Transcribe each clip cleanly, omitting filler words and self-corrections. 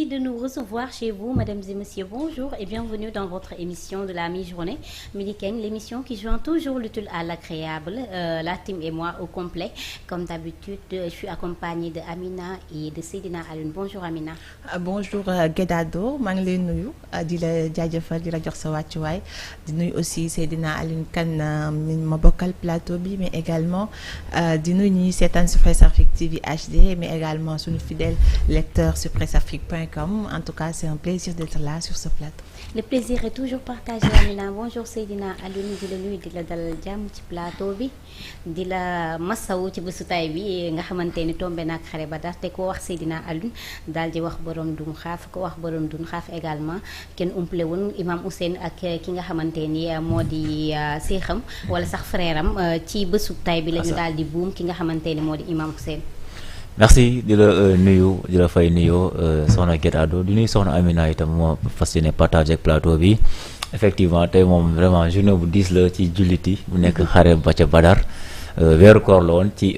de nous recevoir chez vous, mesdames et messieurs. Bonjour et bienvenue dans votre émission de la mi-journée. Midi King, l'émission qui joint toujours l'utile à l'agréable. La team et moi au complet. Comme d'habitude, je suis accompagnée de Amina et de Seydina Alioune. Bonjour Amina. Bonjour Guédado, maa ngi lay nuyu di la jaajëfal di la jox sa wàccuwaay di nuyu aussi Seydina Alioune Kane ma bokkal plateau bi mais également di nuyu ñi seetaan sur Presse Afrique TV HD mais également suñu fidèle lecteur sur presseafrique.com. En tout cas, c'est un plaisir d'être là sur ce plateau. Le plaisir est toujours partagé Amina. Bonjour Seydina Alioune di la nuyu di la dalal jàmm ci plateau bi di la masawu ci bésu tay bi nga xamante ni tombé naag xare Badar te ko wax Seydina Alioune daal di wax borom dun xaaf ko wax borom dun xaaf également kenn umple woon Imam Hussein ak ki nga xamante ni moo di seexam wala sax frère am ci bésu tay bi la ñu daal di buum ki nga xamante ni moo di Imam Hussein. merci di la nuyu di la fay nuyoo soxna Guédado di nuyu soxna Amina itam moo fas yéene partage ak plateau bi effectivement tey moom vraiment journée bu diis la ci julliti bu nekk xare ba ca Badar weeru koor la woon ci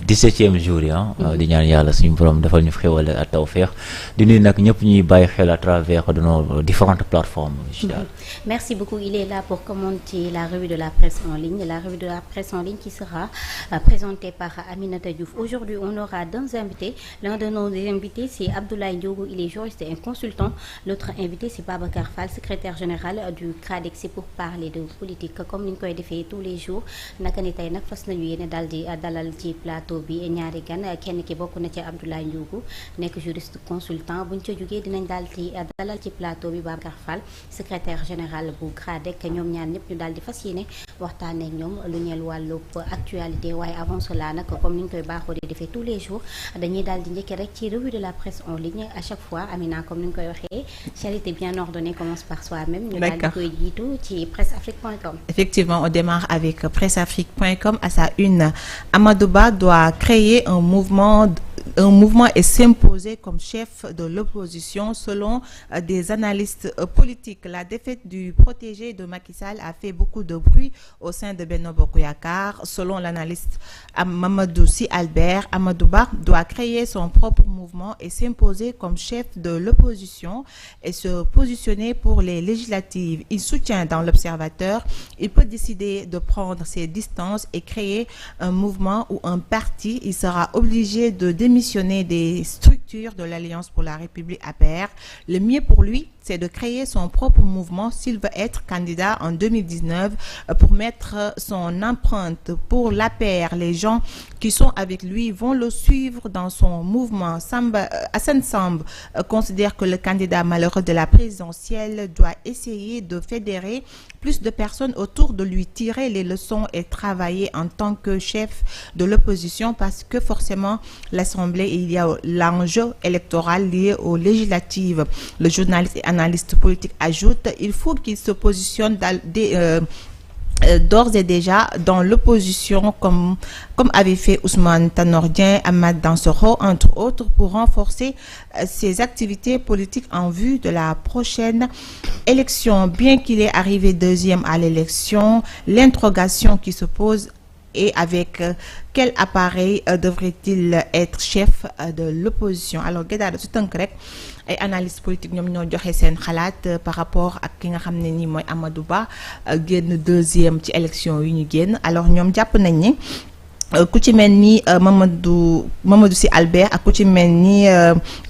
17e jour yi di ñaan yàlla suñu borom defal ñu xéwal ak tawfeex di nuyu nag ñëpp ñuy bàyyi xel à travers de nos différentes plateformes digitales. Merci beaucoup. Il est là pour commenter la revue de la presse en ligne. La revue de la presse en ligne qui sera présentée par Aminata Diouf. Aujourd'hui, on aura deux invités. L'un de nos invités, c'est Abdoulaye Ndiogou, il est juriste et un consultant. L'autre invité, c'est Babacar Fall, secrétaire général du CRADEC. C'est pour parler de politique. Comme ni ñu koy defee tous les jours naka ni tey nag fas nañu yéene daal di dalal ci plateau bi ñaari gan kenn ki bokk na ci Abdoulaye Ndiogou nekk juriste consultant buñ ca jógee dinañ daal di dalal ci plateau bi Babacar Fall secrétaire général bu CRADEC ñoom ñaar ñëpp ñu daal di fas yéene waxtaanee ak ñoom lu ñeel wàllu actualité waaye avant cela nag comme ni ñu koy baaxoo di defee tous les jours dañuy daal di njëkkee rek ci revue de la presse en ligne à chaque fois Amina comme ni ñu koy waxee charité bien ordonnée commence par soi-même. ñu daal di koy jiitu ci presseafrique.com. Effectivement, on démarre avec presseafrique.com. À sa une, Amadou Ba doit créer un mouvement et s'imposer comme chef de l'opposition selon des analystes politiques. La défaite du protégé de Macky Sall a fait beaucoup de bruit au sein de Benno Bokk Yakaar. Selon l'analyste Mamadou Sy Albert, Amadou Ba doit créer son propre mouvement et s'imposer comme chef de l'opposition et se positionner pour les législatives. Il soutient dans l'Observateur, il peut décider de prendre ses distances et créer un mouvement ou un parti. Il sera obligé de démissionner des structures de l'Alliance pour la République APR. Le mieux pour lui, c'est de créer son propre mouvement s'il veut être candidat en 2019 pour mettre son empreinte pour l'APR. Les gens qui sont avec lui vont le suivre dans son mouvement. Hassan Samb considère que le candidat malheureux de la présidentielle doit essayer de fédérer plus de personnes autour de lui, tirer les leçons et travailler en tant que chef de l'opposition parce que forcément l'Assemblée, il y a l'enjeu électoral lié aux législatives. Le journaliste et analyste politique ajoute, il faut qu'il se positionne d'ores et déjà dans l'opposition comme avait fait Ousmane Tanor Dieng, Amath Dansokho entre autres pour renforcer ses activités politiques en vue de la prochaine élection. Bien qu'il est arrivé deuxième à l'élection, l'interrogation qui se pose est avec quel appareil devrait-il être chef de l'opposition. Alors Guédado su tënk rek ay analyste politique ñoom ñoo joxe seen xalaat par rapport ak ki nga xam ne nii mooy Amadou Ba génn deuxième ci élection yu ñu génn. Alors ñoom jàpp nañ ni ku ci mel ni Mamadou Sy Albert ak ku ci mel ni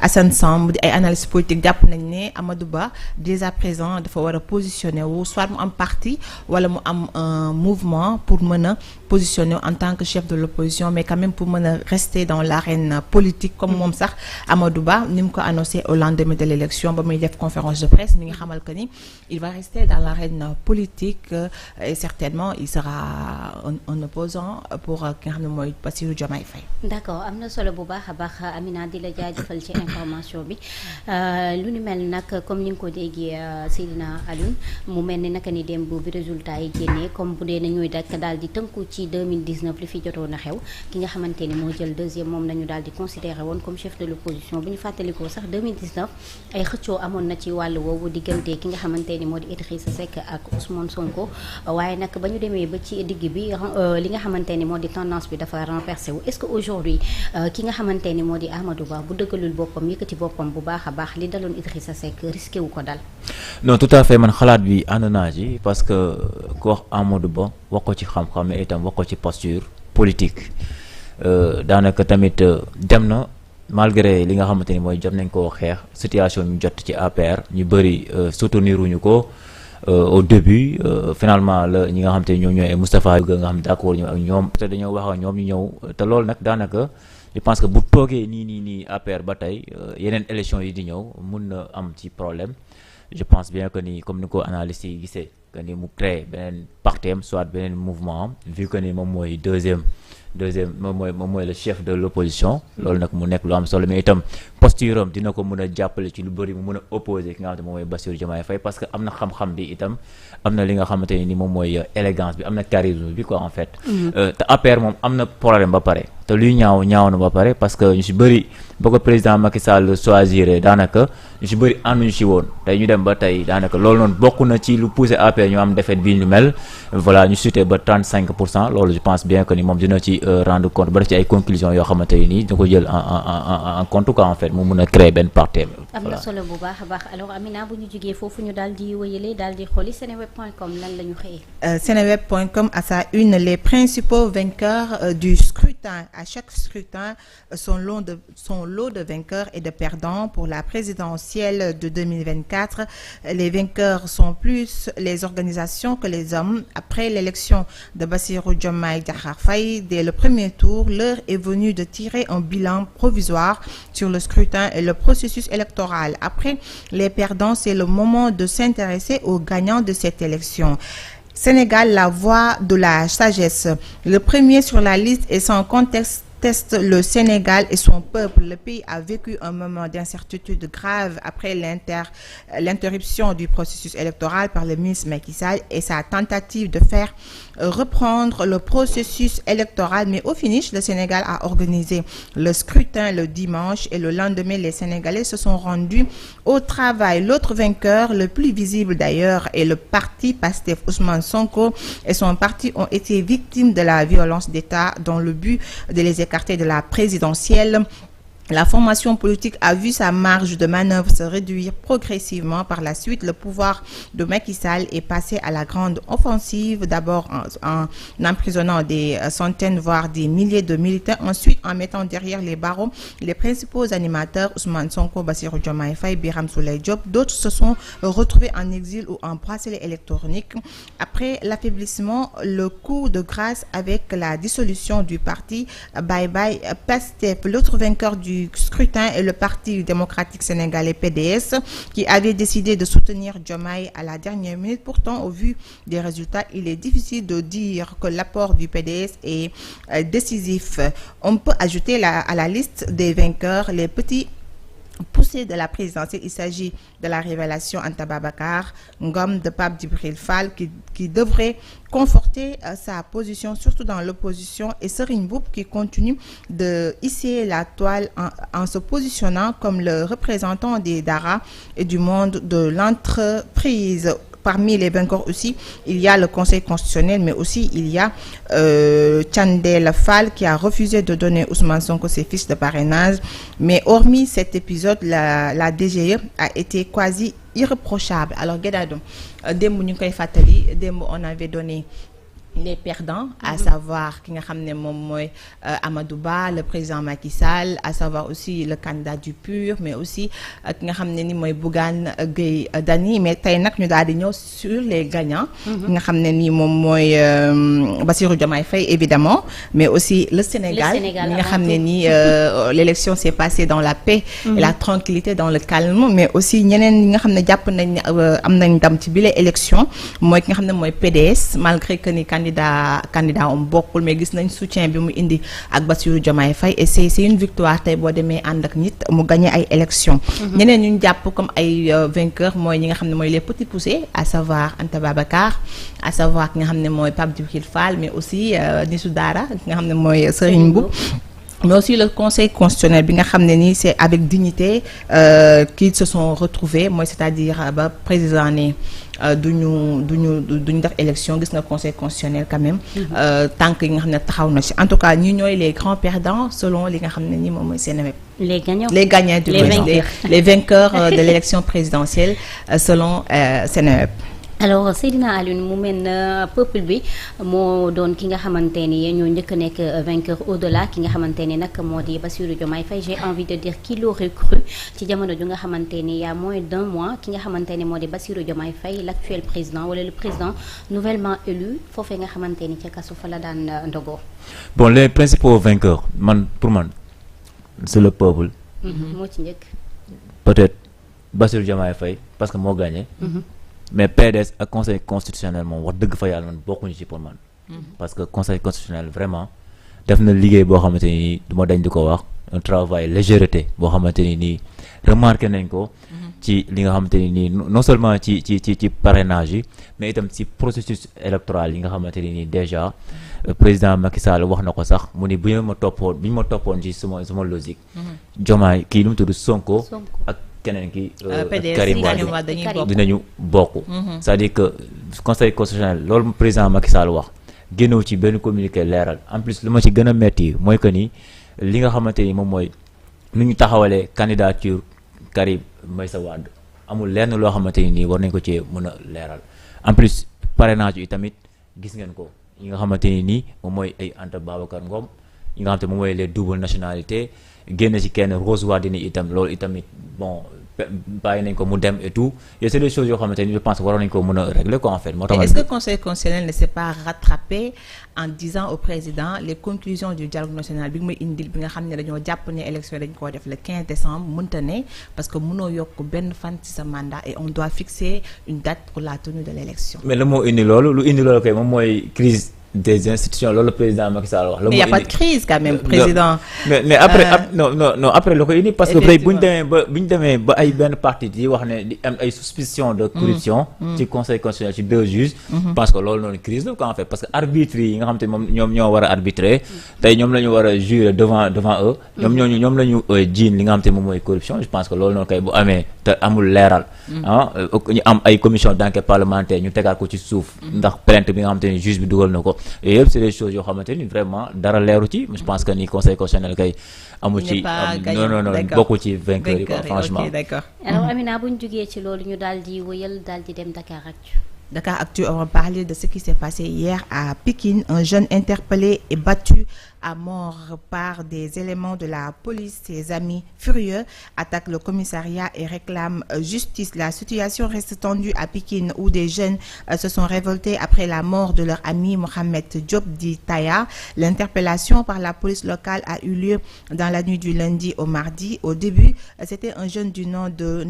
Assane Samb di ay analyste politique jàpp nañ ne Amadou Ba dès à présent dafa war a positionner wu soit mu am parti wala mu am un mouvement pour mën a positionner en tant que chef de l'opposition mais quand même pour mën a rester dans l'arène politique comme moom sax Amadou Ba ni mu ko annoncé au lendemain de l'élection ba muy def conférence de presse mi ngi xamal que ni il va rester dans l'arène politique et certainement il sera un opposant pour ki nga xam ne mooy Bassirou Diomaye Faye. D'accord, am na solo bu baax a baax Amina di la jaajëfal ci information bi lu ni mel nag comme ni nga ko déggee Seydina Alioune mu mel ni naka ni démb bi résultat yi génnee comme bu dee na ñuy dakk daal di tënku ci 2019 li fi jotoon a xew ki nga xamante ni moo jël deuxième moom nañu daal di considéré woon comme chef de l'opposition bu ñu fàttalikoo sax 2019 ay xëccoo amoon na ci wàll woowu diggante ki nga xamante ni moo di Idrissa Seck ak Ousmane Sonko waaye nag ba ñu demee ba ci digg bi li nga xamante ni moo di tendance bi dafa renversé wu est-ce que aujourd'hui ki nga xamante ni moo di Amadou Ba bu dëggalul boppam yëkkati boppam bu baax a baax li daloon Idrissa Seck risqué wu ko dal. non tout à fait man xalaat bi ànd naa ci parce que ku wax Amadou Ba wax ko ci xam-xam mais itam wax ko ci posture politique daanaka tamit dem na malgré li nga xamante ni mooy jot nañ koo xeex situation ñu jot ci APR ñu bëri souteniruñu ko au début finalement la ñi nga xamante ni ñoom ñooy Moustapha nga xam ne d'accord ñu ak ñoom te dañoo wax ak ñoom ñu ñëw te loolu nag daanaka je pense que bu toogee nii APR ba tey yeneen élection yi di ñëw mun na am ci problème je pense bien que ni comme ni ko analyste yi gisee que ni mu créé beneen partem soit beneen mouvement vu que ni moom mooy deuxième moom mooy le chef de l'opposition loolu nag mu nekk lu am solo mais itam posture am dina ko mën a jàppale ci lu bëri mu mën a opposé ki nga xamante moom mooy Bassirou Diomaye Faye parce que am na xam-xam bi itam am na li nga xamante ni moom mooy élégance bi am na charisme bi quoi en fait te APR moom am na problème ba pare te luy ñaaw na ba pare parce que ñu si bëri ba ko président Macky Sall choisir daanaka ñu si bëri ànduñu si woon tey ñu dem ba tey daanaka loolu noonu bokk na ci lu poussé APR ñu am défaite bi ñu mel voilà ñu chuté ba 35% loolu je pense bien que ni moom dina ci rendre compte ba def ci ay conclusions yoo xamante ni dina ko jël en compte quoi en fait mu mun a créer benn parti. am na solo bu baax a baax alors Amina bu ñu jógee foofu ñu daal di wëyale daal di xooli seneweb.com lan la ñu xëyee. seneweb.com à sa une les principaux vainqueurs du scrutin. À chaque scrutin, son lot de vainqueurs et de perdants pour la présidentielle de 2024. Les vainqueurs sont plus les organisations que les hommes. Après l'élection de Bassirou Diomaye Diakhar Faye, dès le premier tour, l'heure est venue de tirer un bilan provisoire sur le scrutin et le processus électoral. Après les perdants, c'est le moment de s'intéresser aux gagnants de cette élection. Sénégal, la voie de la sagesse. Le premier sur la liste est sans conteste le Sénégal et son peuple. Le pays a vécu un moment d'incertitude grave après l'interruption du processus électoral par le ministre Macky Sall et sa tentative de faire reprendre le processus électoral. Mais au finish, le Sénégal a organisé le scrutin le dimanche et le lendemain, les Sénégalais se sont rendus au travail. L'autre vainqueur, le plus visible d'ailleurs, est le parti Pastef. Ousmane Sonko et son parti ont été victimes de la violence d'État dans le but de les écarter de la présidentielle. La formation politique a vu sa marge de manœuvre se réduire progressivement. Par la suite, le pouvoir de Macky Sall est passé à la grande offensive, d'abord en emprisonnant des centaines, voire des milliers de militants, ensuite en mettant derrière les barreaux les principaux animateurs, Ousmane Sonko, Bassirou Diomaye Faye, Birame Souleye Diop. D'autres se sont retrouvés en exil ou en bracelet électronique. Après l'affaiblissement, le coup de grâce avec la dissolution du parti Bye Bye Pastef. L'autre vainqueur du scrutin est le Parti démocratique sénégalais PDS qui avait décidé de soutenir Diomaye à la dernière minute. Pourtant, au vu des résultats, il est difficile de dire que l'apport du PDS est décisif. On peut ajouter à la liste des vainqueurs les petits poussée de la présidentielle. Il s'agit de la révélation Anta Babacar Ngom de Pape Djibril Fall qui devrait conforter sa position, surtout dans l'opposition, et Serigne Mboup qui continue de hisser la toile en se positionnant comme le représentant des Dara et du monde de l'entreprise. Parmi les vainqueurs aussi, il y a le Conseil constitutionnel, mais aussi il y a Thiandella Fall qui a refusé de donner Ousmane Sonko ses fiches de parrainage. Mais hormis cet épisode, la DGE a été quasi irréprochable. Alors, Guédadou, on avait donné les perdants, à savoir ki nga xam ne moom mooy Amadou Ba, le président Macky Sall, à savoir aussi le candidat du PUR, mais aussi ki nga xam ne ni mooy Bougane Gueye Dany. Mais tey nag ñu daal di ñëw sur les gagnants. ki nga xam ne ni moom mooy Bassirou Diomaye Faye évidemment, mais aussi le Sénégal. ñi nga xam ne ni l'élection s'est passée dans la paix et la tranquillité, dans le calme, mais aussi ñeneen ñi nga xam ne jàpp nañ am nañ ndam ci bile élection mooy ki nga xam ne mooy PDS, malgré que ni candidat am bokkul mais gis nañ soutien bi mu indi ak Bassirou Diomaye Faye et c'est une victoire tey boo demee ànd ak nit mu gagné ay élections. ñeneen ñu jàpp comme ay vainqueurs mooy ñi nga xam ne mooy les petits poussés à savoir Anta Babacar à savoir ki nga xam ne mooy Pape Djibril Fall mais aussi Nissou Dara ki nga xam ne mooy Serigne Mboup. Mais aussi le conseil constitutionnel bi nga xam ne ni c'est avec dignité qu'ils se sont retrouvés mooy c'est-à-dire ba président ne duñu def élection gis nga conseil constitutionnel quand même tànk yi nga xam ne taxaw na ci en tout cas ñi ñooy les grands perdants selon li nga xam ne ni moom mooy Seneweb. les gagnants les vainqueurs de l'élection présidentielle selon Seneweb. alors Seydina Alioune mu mel na peuple bi moo doon ki nga xamante ni ñoo njëkk a nekk vainqueur au-delà ki nga xamante ni nag moo di Bassirou Diomaye Faye j'ai envie de dire qui l'aurait cru ci jamono ju nga xamante ni y a moins d'un mois ki nga xamante ni moo di Bassirou Diomaye Faye l'actuel président wala le président nouvellement élu foofee nga xamante ni ca kasu fa la daan ndogoo. bon les principaux vainqueurs pour man c'est le peuple. moo ci njëkk. peut-être Bassirou Diomaye Faye parce que moo gagné. mais PDS ak conseil constitutionnel moom wax dëgg fa yàlla man bokkuñu ci pour man. parce que conseil constitutionnel vraiment def na liggéey boo xamante ni du ma dañ di ko wax un travail légèreté boo xamante ni nii remarqué nañ ko. ci li nga xamante ni nii non seulement ci parrainage yi mais itam ci processus électoral yi nga xamante ni nii déjà président Macky Sall wax na ko sax mu ni bu ñu ma toppoon ci suma logique. Diomaye kii lu mu tudd Sonko ak. keneen ki Karim Wade dinañu bokk c'est-à-dire que conseil constitutionnel loolu président Macky Sall wax génnew ci benn communiqué leeral en plus lu ma ci gën a metti mooy que ni li nga xamante ni moom mooy nu ñu taxawalee candidature Karim Meïssa Wade amul lenn loo xamante ni nii war nañ ko ci mën a leeral en plus parrainage yi tamit gis ngeen ko yi nga xamante ni nii moom mooy ay Anta Babacar Ngom yi nga xamante moom mooy les double nationalités génn ci kenn Rose Wardini itam loolu itamit bon bàyyi nañ ko mu dem et tout et c'est des choses yoo xamante ni je pense que waroon nañ ko mën a régler quoi en fait. moo tax est-ce que le conseil constitutionnel ne s'est pas rattrapé en disant au président les conclusions du dialogue national bi muy indil bi nga xam ne dañoo jàpp ne élection dañ koo def le 15 décembre mënta ne parce que mënoo yokk benn fan ci sa mandat et on doit fixer une date pour la tenue de l'élection. mais lu moo indi loolu kay moom mooy crise des institutions loolu le président Macky Sall wax. mais y a pas de crise quand même président. mais après non après la ko indi parce que peut-être bu ñu demee ba ay benn parti di wax ne di am ay suspicion de corruption. ci conseil constitutionnel ci 2 juges. parce que loolu noonu crise la quoi en fait parce que arbitre yi nga xam te moom ñoom ñoo war a arbitrer tey ñoom la ñu war a jurer devant eux. ñoom la ñu jiin li nga xam te moom mooy corruption je pense que loolu noonu kay bu amee te amul leeral. ñu am ay commission d'enquête parlementaire ñu tegaat ko ci suuf. ndax plainte bi nga xam te ni juge bi dugal na ko. et yëpp c'est des choses yoo xamante ni vraiment dara leeru ci je pense que ni conseil constitutionnel kay amul ci non bokku ci vainqueur yi quoi franchement. alors Amina bu ñu jógee ci loolu ñu daal di wëyal daal di dem Dakaractu. Dakaractu, on va parler de ce qui s'est passé hier à Pikine. Un jeune interpellé et battu à mort par des éléments de la police. Ses amis furieux attaquent le commissariat et réclament justice. La situation reste tendue à Pikine où des jeunes se sont révoltés après la mort de leur ami Mohamed Diop dit Taya. L'interpellation par la police locale a eu lieu dans la nuit du lundi au mardi. Au début, c'était un jeune du nom de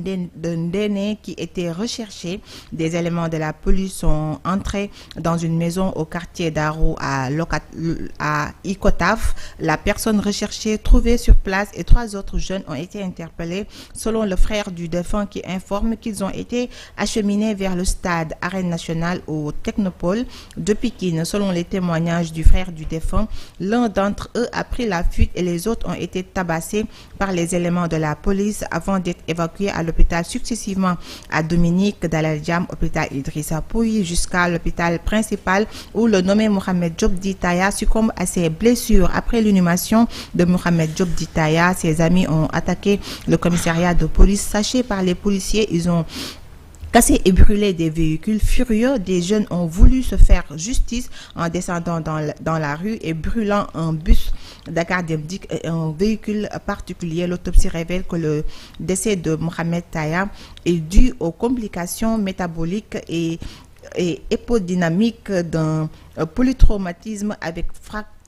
Ndéné qui était recherché. Des éléments de la police sont entrés dans une maison au quartier d'Arou à Ikota. La personne recherchée trouvée sur place et 3 autres jeunes ont été interpellés selon le frère du défunt qui informe qu'ils ont été acheminés vers le stade Arène Nationale au Technopole de Pikine. Selon les témoignages du frère du défunt, l'un d'entre eux a pris la fuite et les autres ont été tabassés par les éléments de la police avant d'être évacués à l'hôpital successivement à Dominique Dalal Jamm, hôpital Idrissa Pouye jusqu'à l'hôpital principal où le nommé Mohamed Diop dit Taya succombe à ses blessures. Après l'inhumation de Mohamed Diop dit Taya, ses amis ont attaqué le commissariat de police. Sachés par les policiers, ils ont cassé et brûlé des véhicules. Furieux, des jeunes ont voulu se faire justice en descendant dans la rue et brûlant un bus Dakar Dem Dikk et un véhicule particulier. L'autopsie révèle que le décès de Mohamed Taya est dû aux complications métaboliques et épidémique d'un polytraumatisme avec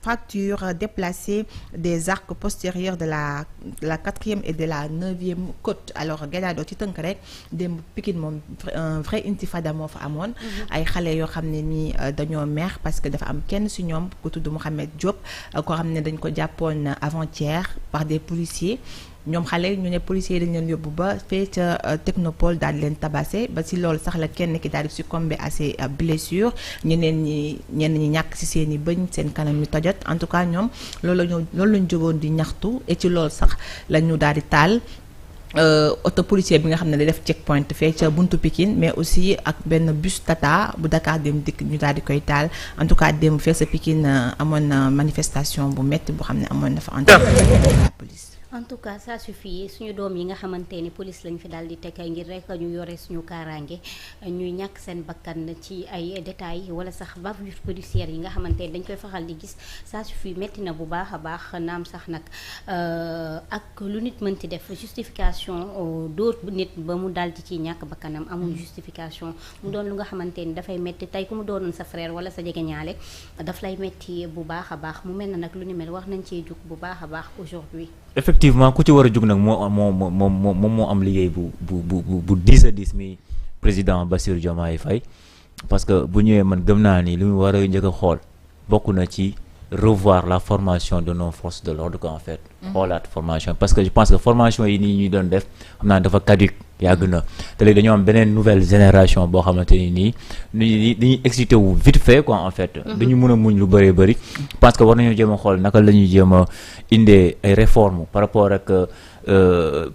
fractures déplacées des arcs postérieurs de la 4e et de la 9e côte. Alors Gaïndado ci tënk rek démb Pikine moom un vrai intifada moo fa amoon. ay xale yoo xam ne nii dañoo mer parce que dafa am kenn si ñoom ku tudd Mouhamed Diop koo xam ne dañ ko jàppoon avant-hier par des policiers. ñoom xale ñu ne policiers yi dañ leen yóbbu ba fee ca technopole daal di leen tabassé ba si loolu sax la kenn ki daal di succombé à ses blessures ñenn ñi ñàkk si seen i bëñ seen kanam ñu tojot en tout cas ñoom loolu lañ jógoon di ñaxtu et ci loolu sax la ñu daal di taal auto policier bi nga xam ne day def checkpoint fee ca buntu Pikine mais aussi ak benn bus Tata bu Dakar Dem Dikk ñu daal di koy taal en tout cas dem fee sa Pikine amoon na manifestation bu métti boo xam ne amoon na fa entre la police. en tout cas ça suffit suñu doom yi nga xamante ni police lañ fi daal di teg ngir rek ñu yore suñu kaaraange ñuy ñàkk seen bakkan ci ay détails wala sax bavure policière yi nga xamante ni dañ koy faxal di gis ça suffit métti na bu baax a baax naam sax nag ak lu nit mënti def justification dóor nit ba mu daal di ciy ñàkk bakkanam amul justification mu doon lu nga xamante ni dafay métti tey ku mu doonoon sa frère wala sa jegeñaale daf lay métti bu baax a baax mu mel na nag lu ni mel wax nañ cee jug bu baax a baax aujourd'hui. effectivement ku ci war a jug nag moo am liggéey bu 10 à 10 mi président Bassirou Diomaye Faye parce que bu ñëwee man gëm naa ni li mu war a njëkk a xool bokk na ci revoir la formation de nos forces de l'ordre en fait xoolaat formation parce que je pense que formation yi nii ñuy doon def xam naa dafa caduc yàgg na te léegi dañoo am beneen nouvelle génération boo xamante ni nii dañuy excité wu vite fait quoi en fait dañu mën a muñ lu bëree bëri parce que war nañoo jéem a xool naka la ñuy jéem a indee ay réformes par rapport ak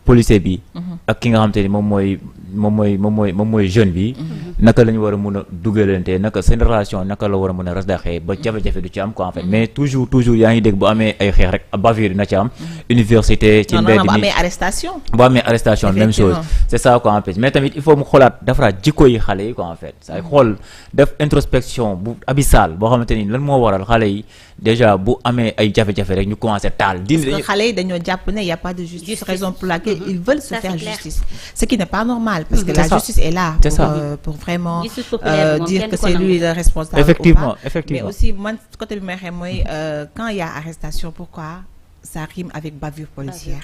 policier bi ak ki nga xamante ni moom mooy jeune bi naka la ñu war a mën a dugalante naka seen relation naka la war a mën a rasdaxee ba jafe-jafe du ci am quoi en fait mais toujours yaa ngi dégg bu amee ay xeex rek bavure dina ci am université ci mbedd mi bu amee arrestation même chose c'est ça quoi en fait mais tamit il faut mu xoolaat defaraat jikko yi xale yi quoi en fait say xool def introspection bu abyssal boo xamante ni lan moo waral xale yi déjà bu amee ay jafe-jafe rek ñu commencé taal parce que xale yi dañoo jàpp ne y a pas de justice raison pour laquelle ils veulent se faire justice ce qui n'est pas normal parce que la justice est là pour vraiment dire que c'est lui le responsable effectivement mais aussi man côté bi may xam mooy quand il y a arrestation pourquoi ça rime avec bavure policière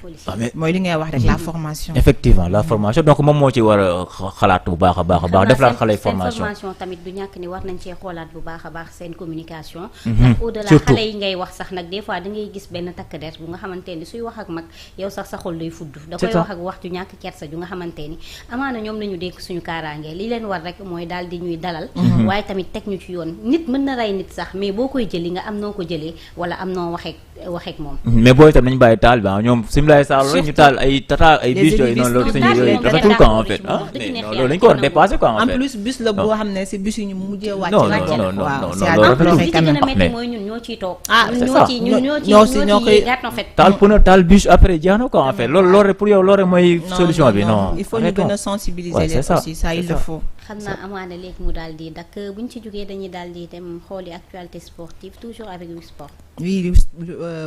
mooy li ngay wax rek la formation effectivement la formation donc moom moo ci war a xalaat bu baax a baax def laat xale formation tamit du ñàkk ni war nañ cee xoolaat bu baax a baax seen communication ndax au-delà xale yi ngay wax sax nag des fois da ngay gis benn takk der bu nga xamante ni suy wax ak mag yow sax sa xol day fudd da koy wax ak wax ju ñàkk kersa ju nga xamante ni amaana ñoom nañu dénk suñu kaaraange li leen war rek mooy daal di ñuy dalal waaye tamit teg ñu ci yoon nit mën na rey nit sax mais boo koy jëli nga am noo ko jëlee wala am noo waxeek moom mais booy itam nañu bàyyi taal bi ñoom simlaay saal rek ñu taal ay tata ay bus yooyu noonu loolu seen yooyu dafa tout quoi en fait loolu dañu ko war a dépasser quoi en fait en plus bus la boo xam ne si bus yi ñu mujjee wàcc non li ci gën a métti mooy ñun ñoo ciy toog ñoo ciy gàtt en fait taal pneu taal bus après jeex na quoi en fait loolu rek pour yow loolu rek mooy solution bi non il faut ñu gën a sensibiliser leen aussi ça il le faut xam naa amaana léegi mu daal di dakk bu ñu ci jógee dañuy daal di dem xooli actualité sportive toujours avec Wii Sport. Oui,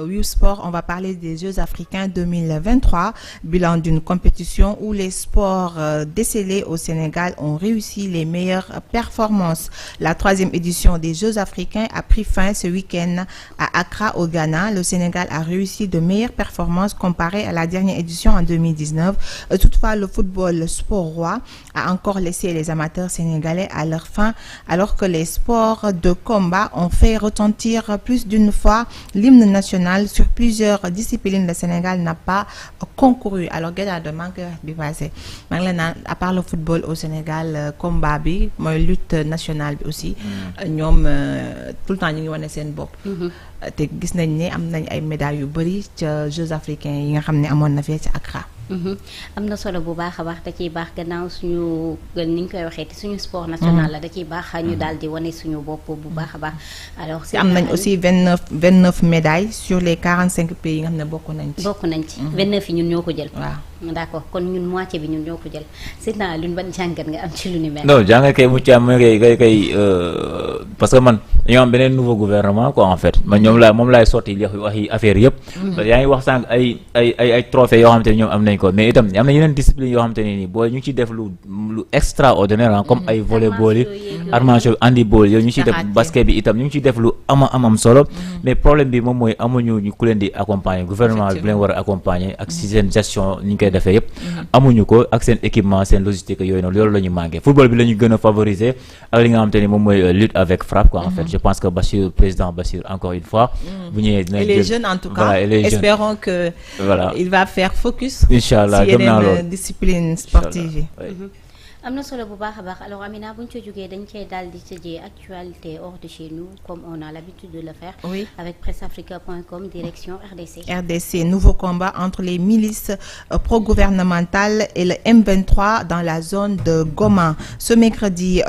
Wii Sport, on va parler des Jeux africains 2023, bilan d'une compétition où les sports décelés au Sénégal ont réussi les meilleures performances. La 3e édition des Jeux africains a pris fin ce week-end à Accra au Ghana. Le Sénégal a réussi de meilleures performances comparées à la dernière édition en 2019. Toutefois, le football, le sport roi, a encore laissé les amateurs sénégalais à leur faim, alors que les sports de combat ont fait retentir plus d'une fois l'hymne national sur plusieurs disciplines. Le Sénégal n'a pas concouru. Alors Gaïndado maa ngi koy wax bi passé maa ngi la naan à part le football au Sénégal combat bi mooy lutte nationale bi aussi ñoom tout le temps ñu ngi wane seen bopp te gis nañ ne am nañ ay médailles yu bëri ca Jeux africains yi nga xam ne amoon na fee ci Accra. am na solo bu baax a baax da ciy baax gannaaw suñu ni ñu koy waxee te suñu sport national la da ciy baax ñu daal di wane suñu bopp bu baax a baax. alors am nañ aussi 29 médailles sur les 45 pays yi nga xam ne bokk nañ ci. 29 yi ñun ñoo ko jël. waaw d'accord kon ñun moitié bi ñun ñoo ko jël Seydina Alioune ban jàngat nga am ci lu ni mel. non jàngat kay mucc am kay parce que man dañoo am beneen nouveau gouvernement quoi en fait man moom laay sotti waxi affaire yëpp. yaa ngi wax sànq ay trophées yoo xamante ne ñoom am nañ ko mais itam am na yeneen discipline yoo xamante ne nii booy ñu ngi ciy def lu extraordinaire comme ay volleyball yi armation handball yooyu ñu ciy def basket bi itam ñu ngi ciy def lu am solo mais problème bi moom mooy amuñu ñu ku leen di accompagner gouvernement bi leen war a accompagner ak si seen gestion ni ñu koy defee yëpp amuñu ko ak seen équipement seen logistique yooyu noonu loolu la ñu manqué football bi la ñu gën a favoriser ak li nga xamante ni moom mooy lutte avec frappe quoi en fait je pense que président Bassirou encore une fois bu ñëwee dina les jeunes en tout cas espérons que il va faire focus inchallah si yeneen discipline sportive yi am na solo bu baax a baax alors Amina bu ñu ci jógee dañ cee daal di tëjee actualité hors de chez nous comme on a l'habitude de le faire. Oui. Avec presseafrica.com direction RDC. RDC, nouveau combat entre les milices pro-gouvernementales et le M23 dans la zone de Goma. Ce mercredi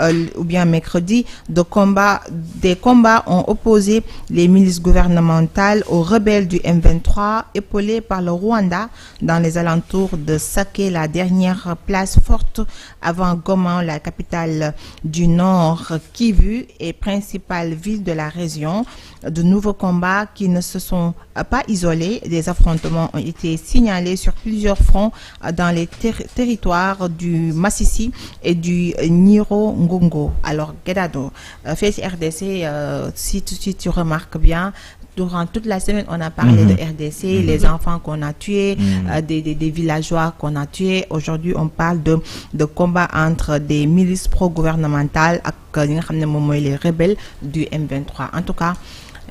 des combats ont opposé les milices gouvernementales aux rebelles du M23 épaulés par le Rwanda dans les alentours de Sake, la dernière place forte avant Goma, la capitale du Nord, Kivu et principale ville de la région. De nouveaux combats qui ne se sont pas isolés. Des affrontements ont été signalés sur plusieurs fronts dans les territoires du Massissi et du Nyiragongo. Alors, Guedado, fait RDC, si tu remarques bien, durant toute la semaine, on a parlé de RDC, les enfants qu'on a tués, des villageois qu'on a tués. Aujourd'hui, on parle de combat entre des milices pro-gouvernementales et les rebelles du M23. En tout cas,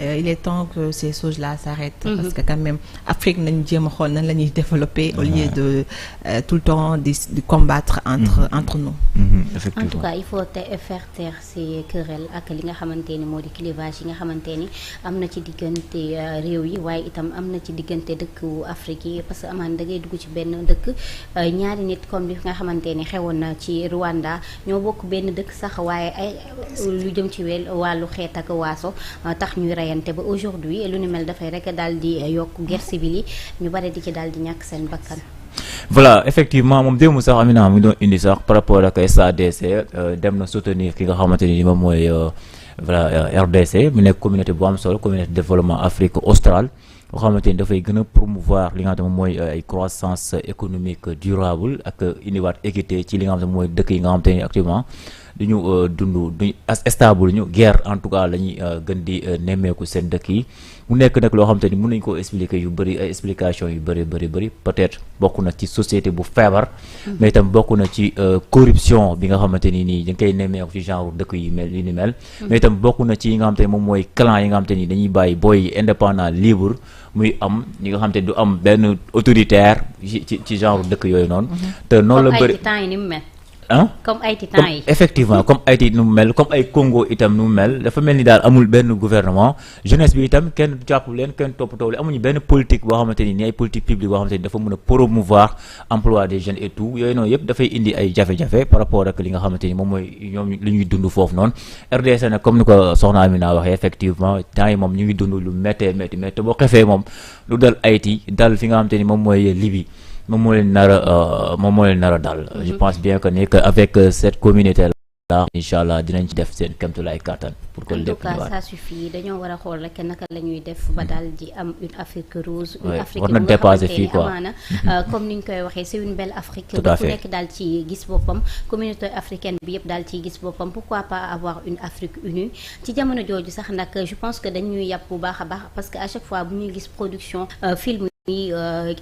il est temps que ces choses-là s'arrêtent parce que quand même Afrique nañu jéem a xool nan la ñuy développer au lieu de tout le temps de combattre entre nous. En tout cas il faut faire taire ces querelles ak li nga xamante ni moo di clivage yi nga xamante ni am na ci diggante réew yi waaye itam am na ci diggante dëkku Afrique yi parce que amaan da ngay dugg ci benn dëkk ñaari nit comme li nga xamante ni xewoon na ci Rwanda ñoo bokk benn dëkk sax waaye ay lu jëm ci wàllu xeet ak waaso tax ñuy rayante ba aujourd'hui lu ni mel dafay rek daal di yokk guerre civile yi ñu bari di ci daal di ñàkk seen bakkan. Voilà effectivement moom démb sax Amina mu doon indi sax par rapport ak SADC dem na soutenir ki nga xamante ni moom mooy voilà RDC mu nekk communauté bu am solo communauté de développement Afrique australe boo xamante ni dafay gën a promouvoir li nga xamante moom mooy ay croissance économique durable ak indiwaat équité ci li nga xamante mooy dëkk yi nga xamante ni actuellement duñu duñu stable ñu guerre en tout cas la ñuy gën di nemmeeku seen dëkk yi mu nekk nag loo xamante ni mën nañu ko expliquer yu bëri ay explication yu bëri peut-être bokk na ci société bu feebar mais itam bokk na ci corruption bi nga xamante ni nii dañ koy nemmeeku ci genre dëkk yi mel li ni mel mais itam bokk na ci yi nga xamante ni moom mooy clan yi nga xamante ni dañuy bàyyi booy indépendant libre muy am ñi nga xamante ni du am benn autoritaire ci genre dëkk yooyu noonu te noonu la bëri comme Haïti temps yi effectivement comme Haïti nu mu mel comme ay Congo itam nu mu mel dafa mel ni daal amul benn gouvernement jeunesse bi itam kenn jàpp leen kenn toppatoo leen amuñu benn politique boo xamante ni ay politique publique boo xamante ni dafa mën a promouvoir emploi des jeunes et tout yooyu noonu yëpp dafay indi ay jafe-jafe par rapport ak li nga xamante ni moom mooy ñoom li ñuy dund foofu noonu RDC nag comme ni ko soxna Amina waxee effectivement temps yi moom ñu ngi dund lu métti te boo xefee moom lu dal Haïti dal fi nga xamante ni moom mooy Libye moom moo leen nar a dal je pense bien que ni que avec cette communauté là inchallah dinañ ci def seen kéemtulaay kàttan pour que lépp en tout cas ça suffit dañoo war a xool rek naka la ñuy def ba daal di am une Afrique rose une Afrique war na dépasser fii quoi amaana comme ni ñu koy waxee c'est une belle Afrique ku nekk daal ci gis boppam communauté africaine bi yëpp daal ci gis boppam pourquoi pas avoir une Afrique unie ci jamono jooju sax nag je pense que dañuy yàpp bu baax a baax parce que à chaque fois bu ñuy gis production film yi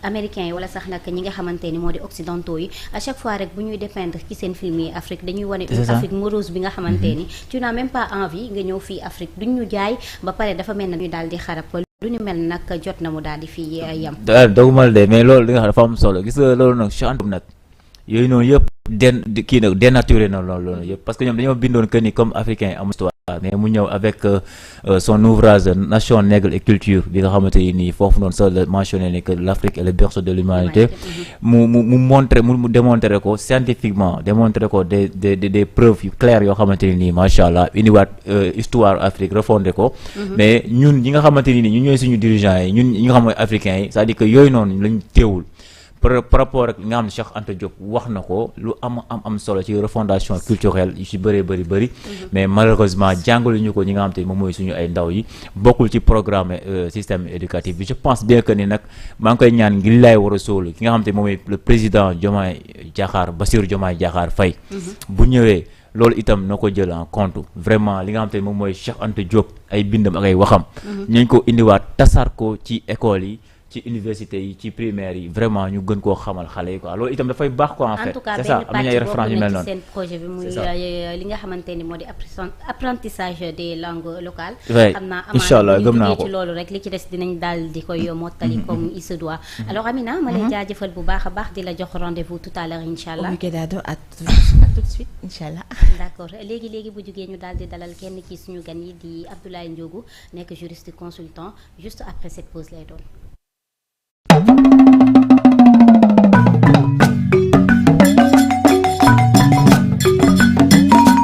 américains yi wala sax nag ñi nga xamante ni moo di occidentaux yi à chaque fois rek bu ñuy dépeindre ci seen film yi Afrique dañuy wane une Afrique morose bi nga xamante ni tu n'as même pas envie nga ñëw fii Afrique duñ ñu jaay ba pare dafa mel na ñu daal di xarab lu ñu mel nag jot na mu daal di fii yam dogumal de mais loolu li nga xam dafa am solo gis nga loolu nag chante nag yooyu noonu yëpp kii nag dénaturé na loolu yëpp parce que ñoom dañoo bindoon que ni comme africain am histoire mais mu ñëw avec son ouvrage Nation, Nègre et Culture bi nga xamante ni foofu noonu sa la mentionné ni que l'Afrique est le berceau de l'humanité mu démontrer ko scientifiquement démontrer ko des preuves yu claires yoo xamante ni nii macha allah indiwaat histoire Afrique refondé ko mais ñun ñi nga xamante ni ñun ñooy suñu dirigeants yi ñun ñi nga xam mooy africains yi c'est-à-dire que yooyu noonu lañ teewul par rapport ak nga xam ne Cheikh Anta Diop wax na ko lu am solo ci refondation culturelle yu ci bëri mais malheureusement jàngaluñu ko ñi nga xam te moom mooy suñu ay ndaw yi bokkul ci programme système éducatif bi je pense bien que ni nag maa ngi koy ñaan ngir laay war a sóolu ki nga xam te moom mooy le président Bassirou Diomaye Diakhar Faye bu ñëwee loolu itam na ko jël en compte vraiment li nga xam te moom mooy Cheikh Anta Diop ay bindam ak ay waxam ñu ko indiwaat tasaar ko ci école yi ci université yi ci primaire yi vraiment ñu gën koo xamal xale yi quoi loolu itam dafay baax quoi en fait c'est ça am nañu ay références yu mel noonu seen projet bi muy li nga xamante ni moo di apprentissage des langues locales xam naa inchallah gëm naa ko ci loolu rek li ci des dinañ daal di koy mottali comme il se doit alors Amina ma lay jaajëfal bu baax a baax di la jox rendez-vous tout à l'heure inchallah à tout de suite inchallah d'accord léegi bu jógee ñu daal di dalal kenn ci suñu gan yi di Abdoulaye Ndiogou nekk juriste consultant juste après cette pause lay doon